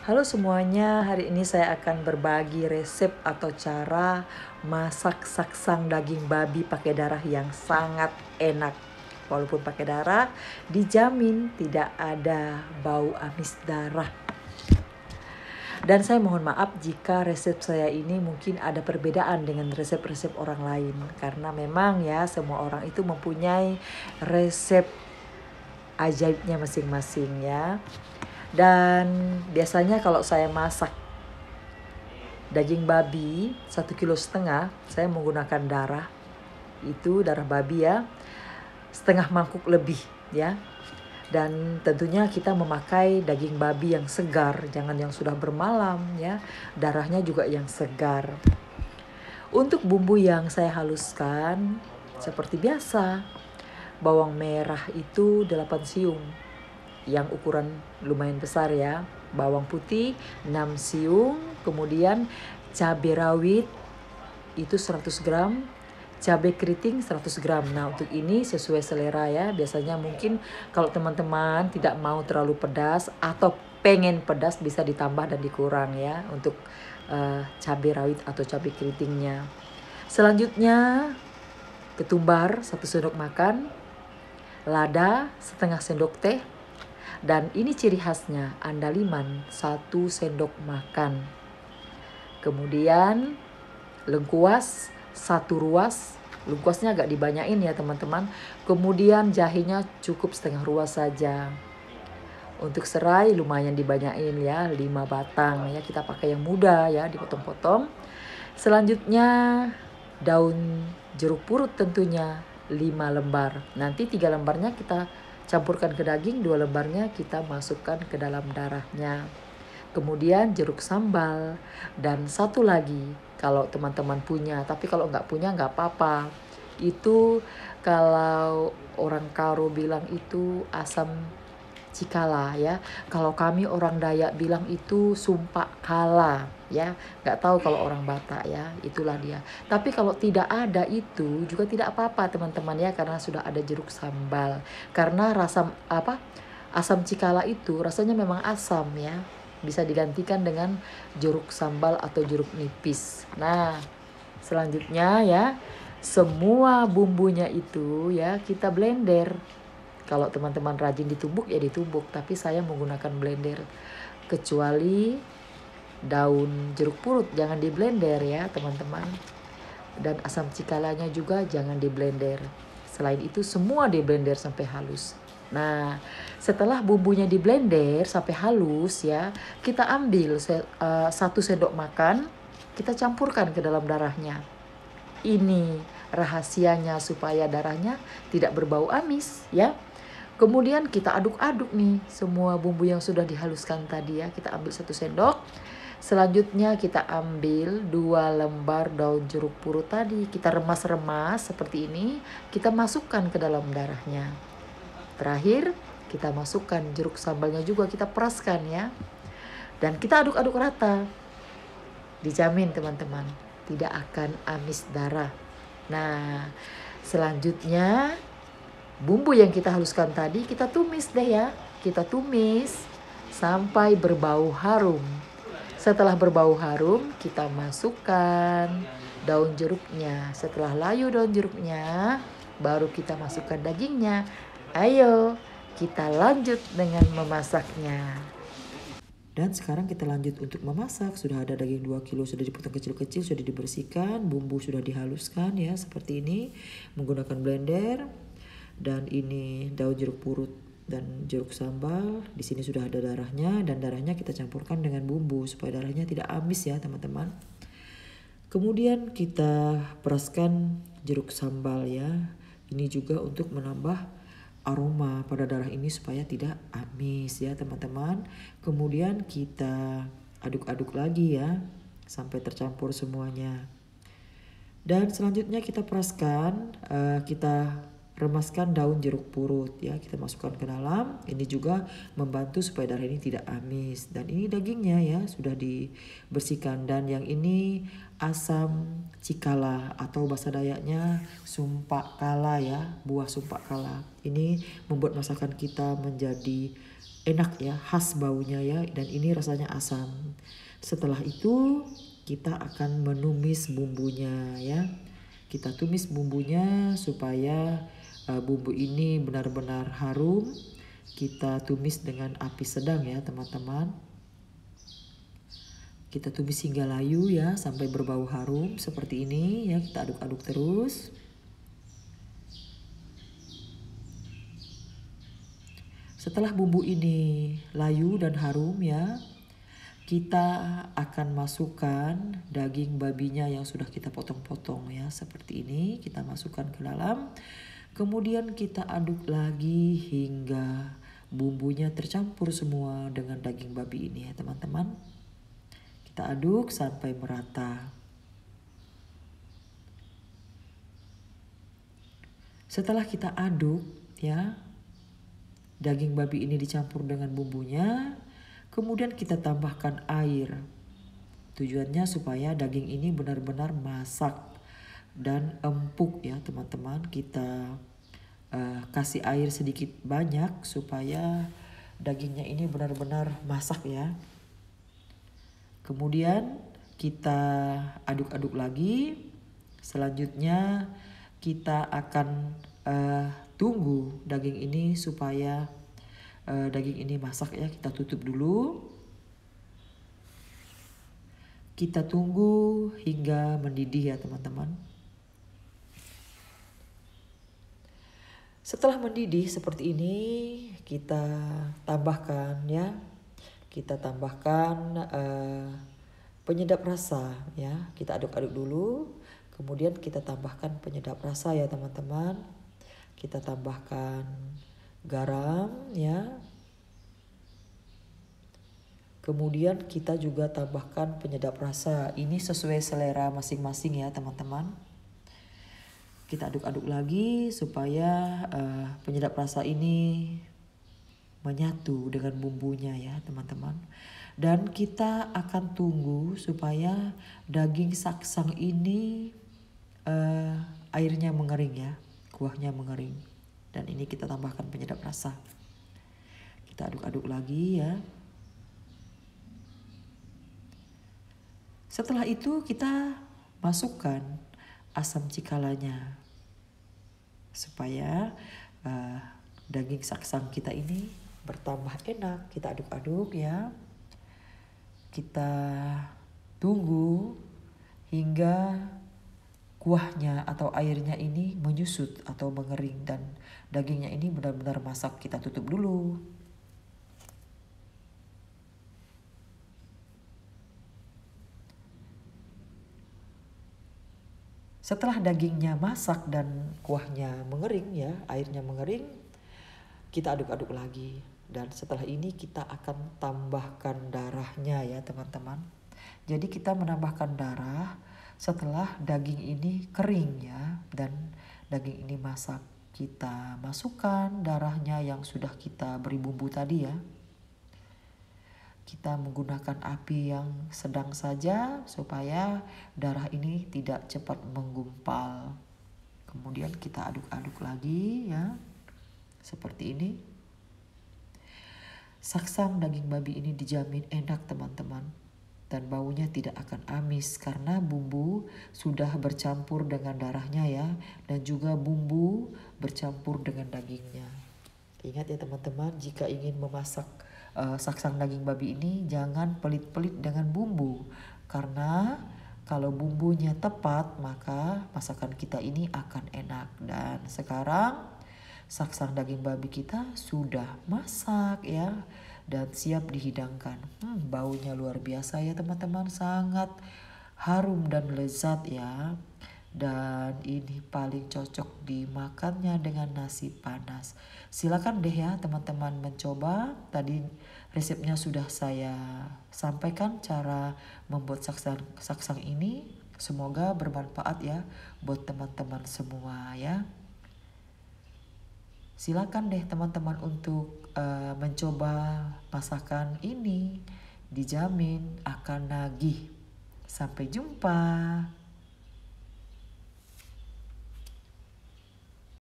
Halo semuanya, hari ini saya akan berbagi resep atau cara masak saksang daging babi pakai darah yang sangat enak. Walaupun pakai darah, dijamin tidak ada bau amis darah. Dan saya mohon maaf jika resep saya ini mungkin ada perbedaan dengan resep-resep orang lain. Karena memang ya semua orang itu mempunyai resep ajaibnya masing-masing ya. Dan biasanya kalau saya masak daging babi 1,5 kg, saya menggunakan darah. Itu darah babi ya, setengah mangkuk lebih ya. Dan tentunya kita memakai daging babi yang segar, jangan yang sudah bermalam ya. Darahnya juga yang segar. Untuk bumbu yang saya haluskan seperti biasa, bawang merah itu 8 siung yang ukuran lumayan besar ya. Bawang putih 6 siung, kemudian cabai rawit itu 100 gram, cabai keriting 100 gram. Nah untuk ini sesuai selera ya. Biasanya mungkin kalau teman-teman tidak mau terlalu pedas atau pengen pedas bisa ditambah dan dikurang ya untuk cabai rawit atau cabai keritingnya. Selanjutnya ketumbar 1 sendok makan, lada setengah sendok teh, dan ini ciri khasnya andaliman 1 sendok makan. Kemudian lengkuas 1 ruas. Lengkuasnya agak dibanyain ya teman-teman. Kemudian jahenya cukup setengah ruas saja. Untuk serai lumayan dibanyain ya, 5 batang ya. Kita pakai yang muda ya, dipotong-potong. Selanjutnya daun jeruk purut tentunya 5 lembar. Nanti 3 lembarnya kita campurkan ke daging, 2 lembarnya kita masukkan ke dalam darahnya. Kemudian jeruk sambal, dan satu lagi kalau teman-teman punya, tapi kalau nggak punya nggak apa-apa. Itu kalau orang Karo bilang itu asam cikala ya. Kalau kami orang Dayak bilang itu sumpak kala ya. Nggak tahu kalau orang Batak ya, itulah dia. Tapi kalau tidak ada itu juga tidak apa-apa teman-teman ya, karena sudah ada jeruk sambal. Karena asam cikala itu rasanya memang asam ya. Bisa digantikan dengan jeruk sambal atau jeruk nipis. Nah, selanjutnya ya, semua bumbunya itu ya kita blender. Kalau teman-teman rajin ditumbuk ya ditumbuk, tapi saya menggunakan blender. Kecuali daun jeruk purut jangan di blender ya teman-teman. Dan asam cikalanya juga jangan di blender. Selain itu semua di blender sampai halus. Nah, setelah bumbunya di blender sampai halus ya, kita ambil 1 sendok makan, kita campurkan ke dalam darahnya. Ini rahasianya supaya darahnya tidak berbau amis ya. Kemudian kita aduk-aduk nih semua bumbu yang sudah dihaluskan tadi ya. Kita ambil 1 sendok. Selanjutnya kita ambil 2 lembar daun jeruk purut tadi. Kita remas-remas seperti ini. Kita masukkan ke dalam darahnya. Terakhir kita masukkan jeruk sambalnya juga, kita peraskan ya. Dan kita aduk-aduk rata. Dijamin teman-teman tidak akan amis darah. Nah selanjutnya bumbu yang kita haluskan tadi kita tumis deh ya. Kita tumis sampai berbau harum. Setelah berbau harum kita masukkan daun jeruknya. Setelah layu daun jeruknya baru kita masukkan dagingnya. Ayo kita lanjut dengan memasaknya. Dan sekarang kita lanjut untuk memasak. Sudah ada daging 2 kilo, sudah dipotong kecil-kecil, sudah dibersihkan, bumbu sudah dihaluskan ya seperti ini menggunakan blender. Dan ini daun jeruk purut dan jeruk sambal. Di sini sudah ada darahnya, dan darahnya kita campurkan dengan bumbu supaya darahnya tidak amis ya teman-teman. Kemudian kita peraskan jeruk sambal ya. Ini juga untuk menambah aroma pada darah ini supaya tidak amis ya teman-teman. Kemudian kita aduk-aduk lagi ya sampai tercampur semuanya. Dan selanjutnya kita peraskan, kita remaskan daun jeruk purut ya, kita masukkan ke dalam. Ini juga membantu supaya darah ini tidak amis. Dan ini dagingnya ya sudah dibersihkan. Dan yang ini asam cikala atau bahasa Dayaknya sumpak kala ya, buah sumpak kala. Ini membuat masakan kita menjadi enak ya, khas baunya ya, dan ini rasanya asam. Setelah itu kita akan menumis bumbunya ya. Kita tumis bumbunya supaya bumbu ini benar-benar harum. Kita tumis dengan api sedang ya teman-teman. Kita tumis hingga layu ya, sampai berbau harum seperti ini ya. Kita aduk-aduk terus. Setelah bumbu ini layu dan harum ya, kita akan masukkan daging babinya yang sudah kita potong-potong ya, seperti ini. Kita masukkan ke dalam. Kemudian kita aduk lagi hingga bumbunya tercampur semua dengan daging babi ini ya teman-teman. Kita aduk sampai merata. Setelah kita aduk ya, daging babi ini dicampur dengan bumbunya, kemudian kita tambahkan air. Tujuannya supaya daging ini benar-benar masak dan empuk ya teman-teman. Kita kasih air sedikit banyak supaya dagingnya ini benar-benar masak ya. Kemudian kita aduk-aduk lagi. Selanjutnya kita akan tunggu daging ini supaya daging ini masak ya. Kita tutup dulu. Kita tunggu hingga mendidih ya teman-teman. Setelah mendidih seperti ini, kita tambahkan ya. Kita tambahkan penyedap rasa ya. Kita aduk-aduk dulu. Kemudian kita tambahkan penyedap rasa ya teman-teman. Kita tambahkan garam ya. Kemudian kita juga tambahkan penyedap rasa. Ini sesuai selera masing-masing ya teman-teman. Kita aduk-aduk lagi supaya penyedap rasa ini menyatu dengan bumbunya ya teman-teman. Dan kita akan tunggu supaya daging saksang ini airnya mengering ya. Kuahnya mengering. Dan ini kita tambahkan penyedap rasa. Kita aduk-aduk lagi ya. Setelah itu kita masukkan asam cikalanya supaya daging saksang kita ini bertambah enak. Kita aduk-aduk ya. Kita tunggu hingga kuahnya atau airnya ini menyusut atau mengering dan dagingnya ini benar-benar masak. Kita tutup dulu. Setelah dagingnya masak dan kuahnya mengering ya, airnya mengering, kita aduk-aduk lagi. Dan setelah ini kita akan tambahkan darahnya ya teman-teman. Jadi kita menambahkan darah setelah daging ini kering ya, dan daging ini masak. Kita masukkan darahnya yang sudah kita beri bumbu tadi ya. Kita menggunakan api yang sedang saja supaya darah ini tidak cepat menggumpal. Kemudian kita aduk-aduk lagi ya. Seperti ini. Saksang daging babi ini dijamin enak teman-teman. Dan baunya tidak akan amis karena bumbu sudah bercampur dengan darahnya ya. Dan juga bumbu bercampur dengan dagingnya. Ingat ya teman-teman, jika ingin memasak saksang daging babi ini jangan pelit-pelit dengan bumbu. Karena kalau bumbunya tepat maka masakan kita ini akan enak. Dan sekarang saksang daging babi kita sudah masak ya. Dan siap dihidangkan. Baunya luar biasa ya teman-teman. Sangat harum dan lezat ya. Dan ini paling cocok dimakannya dengan nasi panas. Silakan deh ya teman-teman mencoba. Tadi resepnya sudah saya sampaikan cara membuat saksang ini. Semoga bermanfaat ya buat teman-teman semua ya. Silakan deh teman-teman untuk mencoba masakan ini. Dijamin akan nagih. Sampai jumpa.